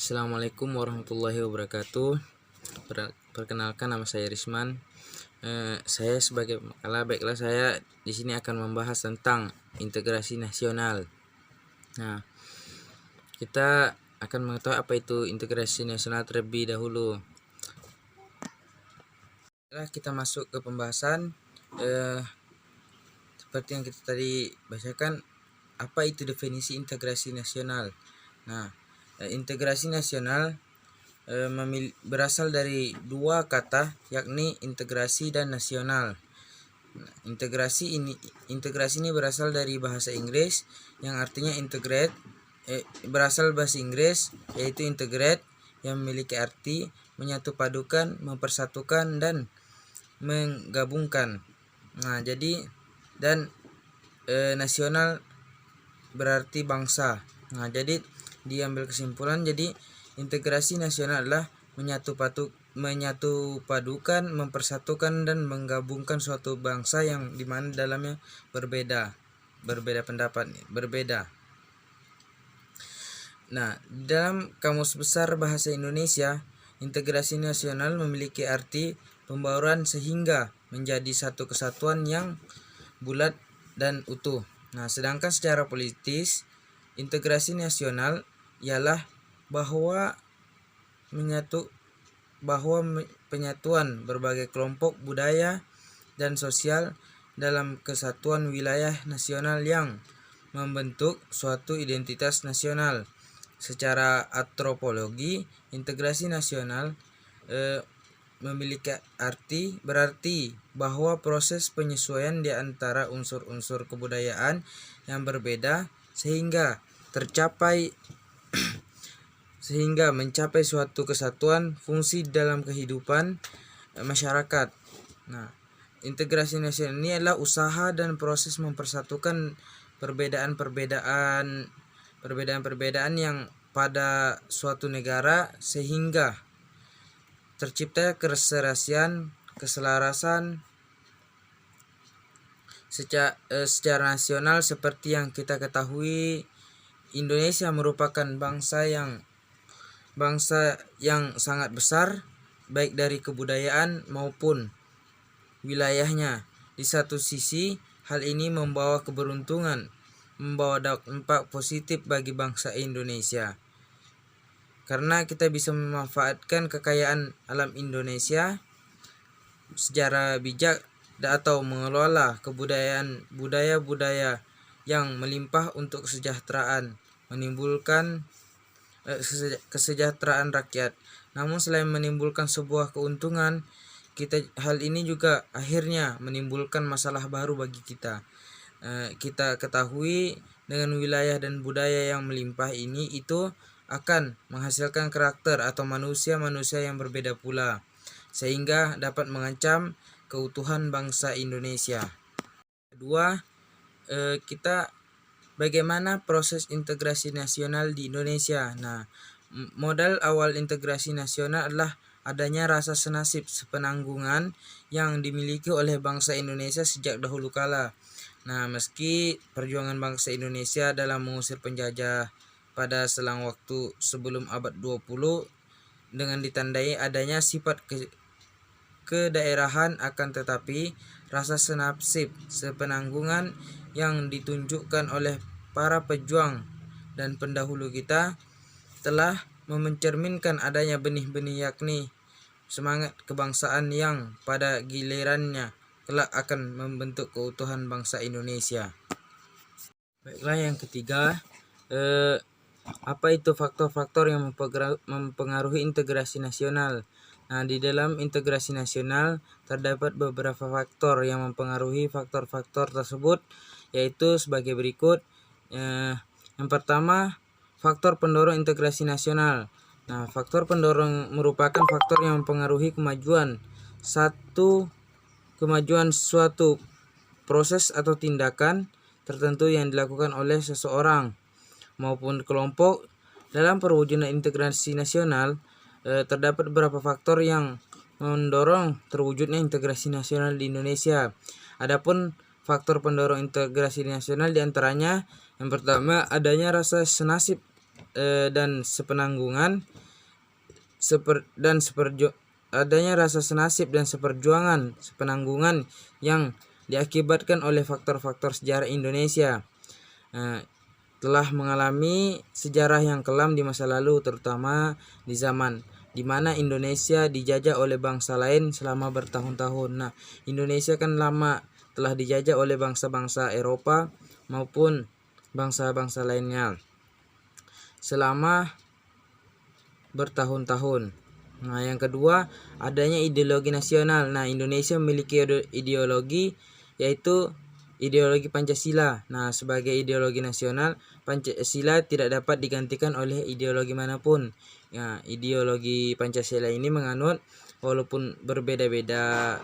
Assalamualaikum warahmatullahi wabarakatuh. Perkenalkan, nama saya Risman. Saya sebagai baiklah saya di sini akan membahas tentang integrasi nasional. Nah, kita akan mengetahui apa itu integrasi nasional terlebih dahulu. Setelah kita masuk ke pembahasan, seperti yang kita tadi bacakan, apa itu definisi integrasi nasional? Nah, integrasi nasional berasal dari dua kata, yakni integrasi dan nasional. Integrasi ini berasal dari bahasa Inggris yang artinya integrate, berasal bahasa Inggris yaitu integrate, yang memiliki arti menyatu padukan, mempersatukan dan menggabungkan. Nah, jadi dan nasional berarti bangsa. Nah, jadi diambil kesimpulan, jadi integrasi nasional adalah menyatu padukan, mempersatukan dan menggabungkan suatu bangsa yang dimana dalamnya berbeda pendapat, berbeda. Nah, dalam Kamus Besar Bahasa Indonesia, integrasi nasional memiliki arti pembauran sehingga menjadi satu kesatuan yang bulat dan utuh. Nah, sedangkan secara politis, integrasi nasional ialah bahwa penyatuan berbagai kelompok budaya dan sosial dalam kesatuan wilayah nasional yang membentuk suatu identitas nasional. Secara antropologi, integrasi nasional memiliki berarti bahwa proses penyesuaian di antara unsur-unsur kebudayaan yang berbeda sehingga mencapai suatu kesatuan fungsi dalam kehidupan masyarakat. Nah, integrasi nasional ini adalah usaha dan proses mempersatukan perbedaan yang pada suatu negara sehingga tercipta keselarasan secara nasional. Seperti yang kita ketahui, Indonesia merupakan bangsa yang sangat besar, baik dari kebudayaan maupun wilayahnya. Di satu sisi, hal ini membawa keberuntungan, membawa dampak positif bagi bangsa Indonesia, karena kita bisa memanfaatkan kekayaan alam Indonesia secara bijak atau mengelola budaya yang melimpah untuk menimbulkan kesejahteraan rakyat. Namun selain menimbulkan sebuah keuntungan, hal ini juga akhirnya menimbulkan masalah baru bagi kita. Kita ketahui dengan wilayah dan budaya yang melimpah ini itu akan menghasilkan karakter atau manusia yang berbeda pula, sehingga dapat mengancam keutuhan bangsa Indonesia. Kedua, bagaimana proses integrasi nasional di Indonesia. Nah, modal awal integrasi nasional adalah adanya rasa senasib sepenanggungan yang dimiliki oleh bangsa Indonesia sejak dahulu kala. Nah, meski perjuangan bangsa Indonesia dalam mengusir penjajah pada selang waktu sebelum abad 20 dengan ditandai adanya sifat kedaerahan, akan tetapi rasa senasib sepenanggungan yang ditunjukkan oleh para pejuang dan pendahulu kita telah mencerminkan adanya benih-benih, yakni semangat kebangsaan yang pada gilirannya kelak akan membentuk keutuhan bangsa Indonesia. Baiklah, yang ketiga, apa itu faktor-faktor yang mempengaruhi integrasi nasional? Nah, di dalam integrasi nasional terdapat beberapa faktor yang mempengaruhi faktor-faktor tersebut, yaitu sebagai berikut. Yang pertama, faktor pendorong integrasi nasional. Nah, faktor pendorong merupakan faktor yang mempengaruhi kemajuan suatu proses atau tindakan tertentu yang dilakukan oleh seseorang maupun kelompok. Dalam perwujudan integrasi nasional terdapat beberapa faktor yang mendorong terwujudnya integrasi nasional di Indonesia. Adapun faktor pendorong integrasi nasional diantaranya, yang pertama, adanya rasa senasib dan sepenanggungan adanya rasa senasib dan sepenanggungan yang diakibatkan oleh faktor-faktor sejarah Indonesia telah mengalami sejarah yang kelam di masa lalu, terutama di zaman di mana Indonesia dijajah oleh bangsa lain selama bertahun-tahun. Nah, Indonesia kan lama telah dijajah oleh bangsa-bangsa Eropa maupun bangsa-bangsa lainnya selama bertahun-tahun. Nah, yang kedua, adanya ideologi nasional. Nah, Indonesia memiliki ideologi, yaitu ideologi Pancasila. Nah, sebagai ideologi nasional, Pancasila tidak dapat digantikan oleh ideologi manapun. Ya, ideologi Pancasila ini menganut walaupun berbeda-beda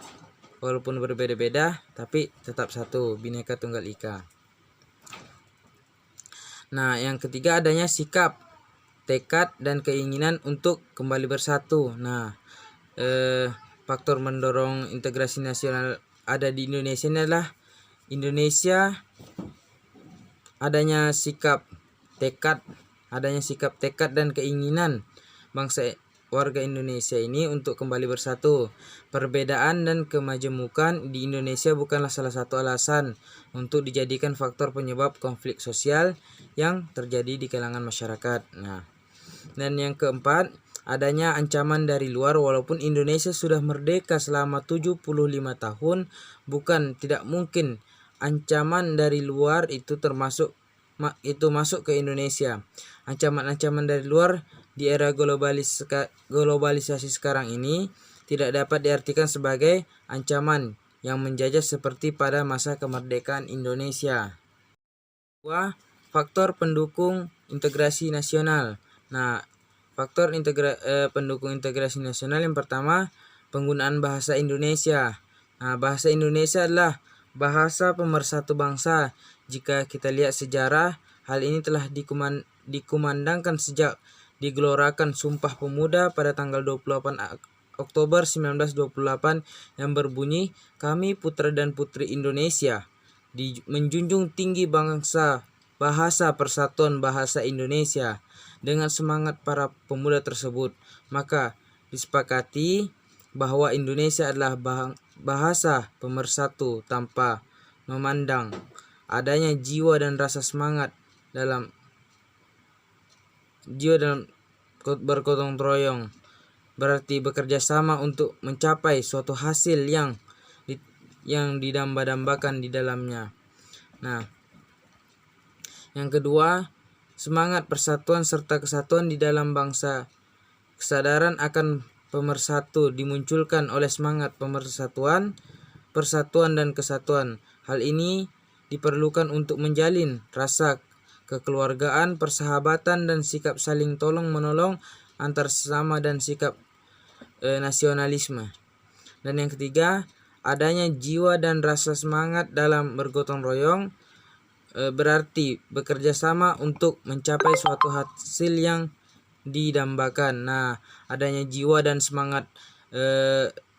tapi tetap satu, Bhinneka Tunggal Ika. Nah, yang ketiga, adanya sikap, tekad, dan keinginan untuk kembali bersatu. Nah, faktor mendorong integrasi nasional ada di Indonesia ini adalah adanya sikap tekad dan keinginan warga Indonesia ini untuk kembali bersatu. Perbedaan dan kemajemukan di Indonesia bukanlah salah satu alasan untuk dijadikan faktor penyebab konflik sosial yang terjadi di kalangan masyarakat. Nah, dan yang keempat, adanya ancaman dari luar. Walaupun Indonesia sudah merdeka selama 75 tahun, bukan tidak mungkin ancaman dari luar itu masuk ke Indonesia. Ancaman-ancaman dari luar di era globalisasi sekarang ini tidak dapat diartikan sebagai ancaman yang menjajah seperti pada masa kemerdekaan Indonesia. Faktor pendukung integrasi nasional. Nah, faktor pendukung integrasi nasional yang pertama, penggunaan bahasa Indonesia. Nah, bahasa Indonesia adalah bahasa pemersatu bangsa. Jika kita lihat sejarah, hal ini telah dikumandangkan sejak digelorakan Sumpah Pemuda pada tanggal 28 Oktober 1928 yang berbunyi, "Kami putra dan putri Indonesia, menjunjung tinggi bahasa persatuan bahasa Indonesia." Dengan semangat para pemuda tersebut, maka disepakati bahwa Indonesia adalah bahasa pemersatu tanpa memandang adanya jiwa dan rasa semangat dalam bergotong royong, berarti bekerja sama untuk mencapai suatu hasil yang didamba-dambakan di dalamnya. Nah, yang kedua, semangat persatuan serta kesatuan di dalam bangsa. Kesadaran akan pemersatu dimunculkan oleh semangat persatuan dan kesatuan. Hal ini diperlukan untuk menjalin rasa kekeluargaan, persahabatan, dan sikap saling tolong-menolong antar sesama dan sikap nasionalisme. Dan yang ketiga, adanya jiwa dan rasa semangat dalam bergotong royong, berarti bekerja sama untuk mencapai suatu hasil yang didambakan. Nah, adanya jiwa dan semangat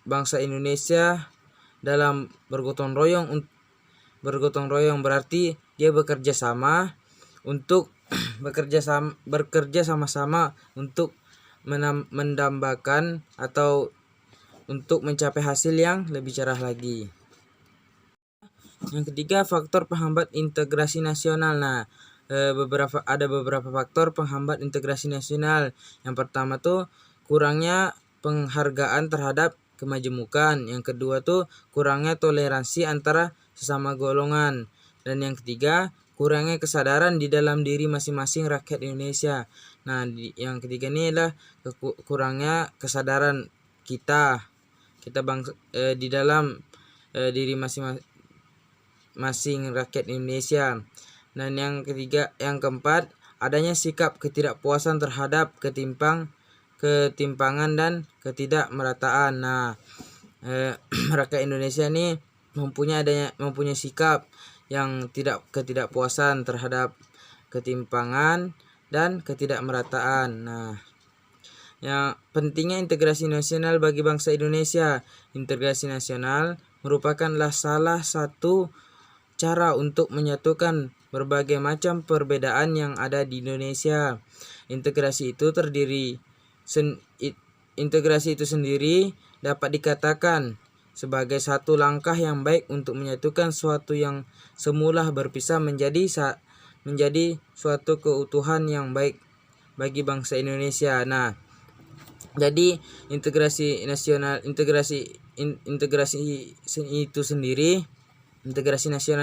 bangsa Indonesia dalam bergotong royong berarti dia bekerja sama untuk bekerja sama-sama untuk mendambakan atau untuk mencapai hasil yang lebih cerah lagi. Yang ketiga, faktor penghambat integrasi nasional. Nah, ada beberapa faktor penghambat integrasi nasional. Yang pertama tuh kurangnya penghargaan terhadap kemajemukan. Yang kedua tuh kurangnya toleransi antara sesama golongan. Dan yang ketiga, kurangnya kesadaran di dalam diri masing-masing rakyat Indonesia. Nah, yang ketiga ini adalah kurangnya kesadaran kita di dalam diri masing-masing rakyat Indonesia. Dan yang keempat, adanya sikap ketidakpuasan terhadap ketimpangan dan ketidakmerataan. Nah, rakyat Indonesia ini mempunyai sikap yang ketidakpuasan terhadap ketimpangan dan ketidakmerataan. Nah, yang pentingnya integrasi nasional bagi bangsa Indonesia. Integrasi nasional merupakanlah salah satu cara untuk menyatukan berbagai macam perbedaan yang ada di Indonesia. Integrasi itu sendiri dapat dikatakan sebagai satu langkah yang baik untuk menyatukan suatu yang semula berpisah menjadi suatu keutuhan yang baik bagi bangsa Indonesia. Nah, jadi integrasi nasional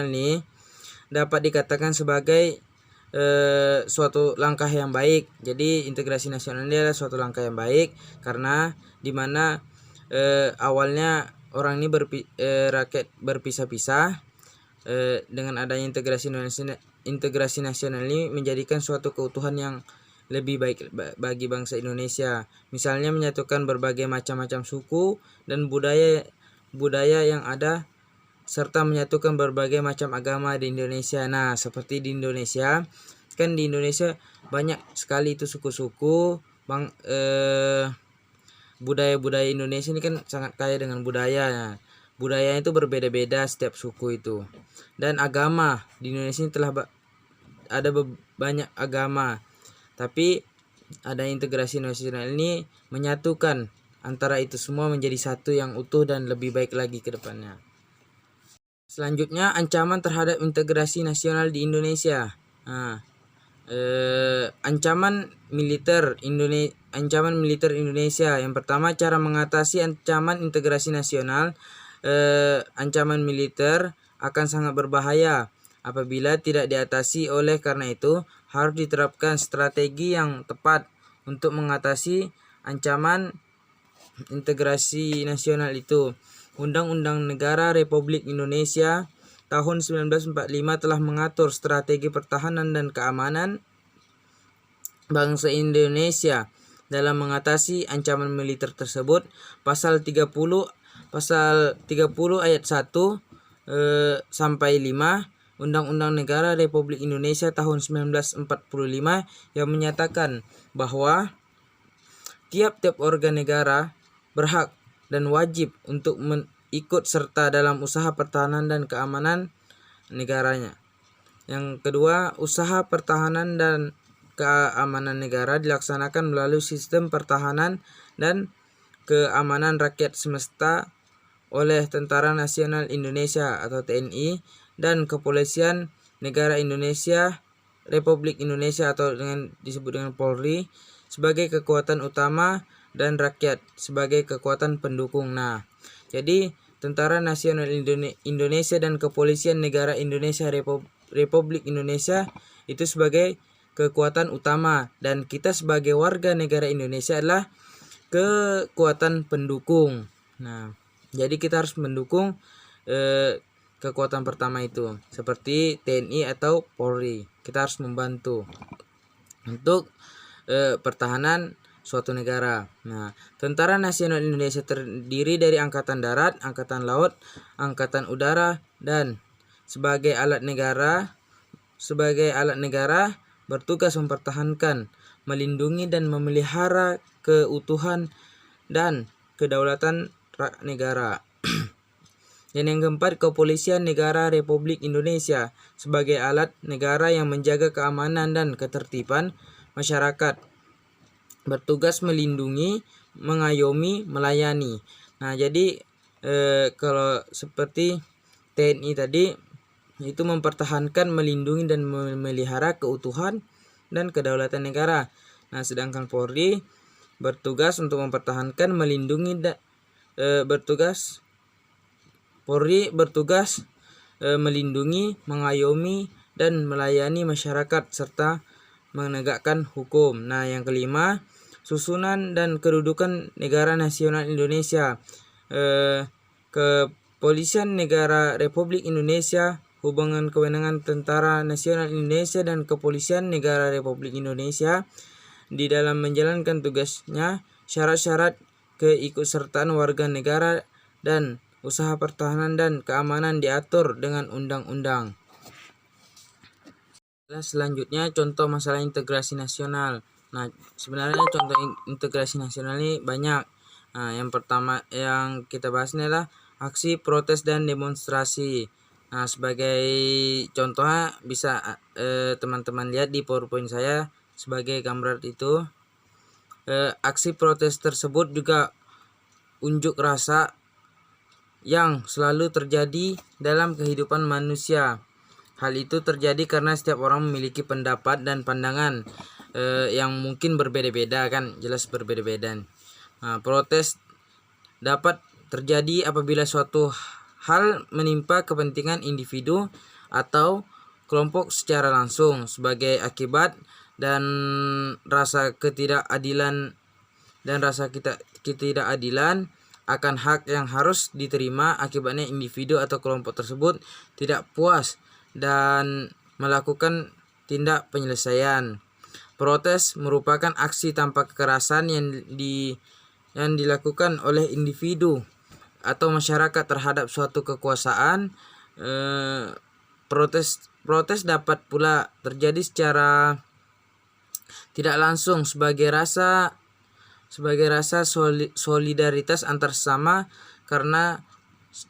ini dapat dikatakan sebagai suatu langkah yang baik. Jadi integrasi nasional ini adalah suatu langkah yang baik karena dimana awalnya orang ini rakyat berpisah-pisah, dengan adanya integrasi nasional ini menjadikan suatu keutuhan yang lebih baik bagi bangsa Indonesia. Misalnya menyatukan berbagai macam-macam suku dan budaya yang ada, serta menyatukan berbagai macam agama di Indonesia. Nah, seperti di Indonesia, kan di Indonesia banyak sekali itu suku-suku, budaya Indonesia ini kan sangat kaya dengan budaya. Nah, budaya itu berbeda-beda setiap suku itu. Dan agama di Indonesia ini telah ada banyak agama. Tapi ada integrasi nasional ini menyatukan antara itu semua menjadi satu yang utuh dan lebih baik lagi ke depannya. Selanjutnya, ancaman terhadap integrasi nasional di Indonesia. Ancaman militer Indonesia. Yang pertama, cara mengatasi ancaman integrasi nasional. Ancaman militer akan sangat berbahaya apabila tidak diatasi. Oleh karena itu, harus diterapkan strategi yang tepat untuk mengatasi ancaman integrasi nasional itu. Undang-Undang Negara Republik Indonesia tahun 1945 telah mengatur strategi pertahanan dan keamanan bangsa Indonesia dalam mengatasi ancaman militer tersebut. Pasal 30 ayat 1 sampai 5 Undang-Undang Negara Republik Indonesia tahun 1945 yang menyatakan bahwa tiap-tiap organ negara berhak dan wajib untuk ikut serta dalam usaha pertahanan dan keamanan negaranya. Yang kedua, usaha pertahanan dan keamanan negara dilaksanakan melalui sistem pertahanan dan keamanan rakyat semesta oleh Tentara Nasional Indonesia atau TNI dan Kepolisian Negara Indonesia Republik Indonesia atau disebut dengan Polri sebagai kekuatan utama dan rakyat sebagai kekuatan pendukung. Nah, jadi Tentara Nasional Indonesia dan Kepolisian Negara Indonesia Republik Indonesia itu sebagai kekuatan utama, dan kita sebagai warga negara Indonesia adalah kekuatan pendukung. Nah, jadi kita harus mendukung kekuatan pertama itu seperti TNI atau Polri. Kita harus membantu untuk pertahanan suatu negara. Nah, Tentara Nasional Indonesia terdiri dari Angkatan Darat, Angkatan Laut, Angkatan Udara, dan sebagai alat negara bertugas mempertahankan, melindungi dan memelihara keutuhan dan kedaulatan negara. Dan yang keempat, Kepolisian Negara Republik Indonesia sebagai alat negara yang menjaga keamanan dan ketertiban masyarakat, bertugas melindungi, mengayomi, melayani. Nah, jadi kalau seperti TNI tadi itu mempertahankan, melindungi dan memelihara keutuhan dan kedaulatan negara. Nah, sedangkan Polri bertugas untuk mempertahankan, melindungi melindungi, mengayomi dan melayani masyarakat serta menegakkan hukum. Nah, yang kelima, susunan dan kedudukan Negara Nasional Indonesia. Kepolisian Negara Republik Indonesia, hubungan kewenangan Tentara Nasional Indonesia dan Kepolisian Negara Republik Indonesia di dalam menjalankan tugasnya, syarat-syarat keikutsertaan warga negara dan usaha pertahanan dan keamanan diatur dengan undang-undang. Selanjutnya, contoh masalah integrasi nasional. Nah, sebenarnya contoh integrasi nasional ini banyak. Nah, yang pertama yang kita bahas ini adalah aksi protes dan demonstrasi. Nah, sebagai contohnya bisa teman-teman lihat di PowerPoint saya sebagai gambar itu. Aksi protes tersebut juga unjuk rasa yang selalu terjadi dalam kehidupan manusia. Hal itu terjadi karena setiap orang memiliki pendapat dan pandangan yang mungkin berbeda-beda, kan, jelas berbeda-beda. Nah, protes dapat terjadi apabila suatu hal menimpa kepentingan individu atau kelompok secara langsung sebagai akibat dan rasa ketidakadilan akan hak yang harus diterima. Akibatnya individu atau kelompok tersebut tidak puas dan melakukan tindak penyelesaian. Protes merupakan aksi tanpa kekerasan yang dilakukan oleh individu atau masyarakat terhadap suatu kekuasaan. Protes dapat pula terjadi secara tidak langsung sebagai rasa solidaritas antar sesama karena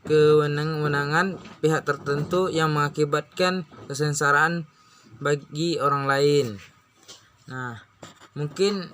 kewenangan pihak tertentu yang mengakibatkan kesengsaraan bagi orang lain. Nah, mungkin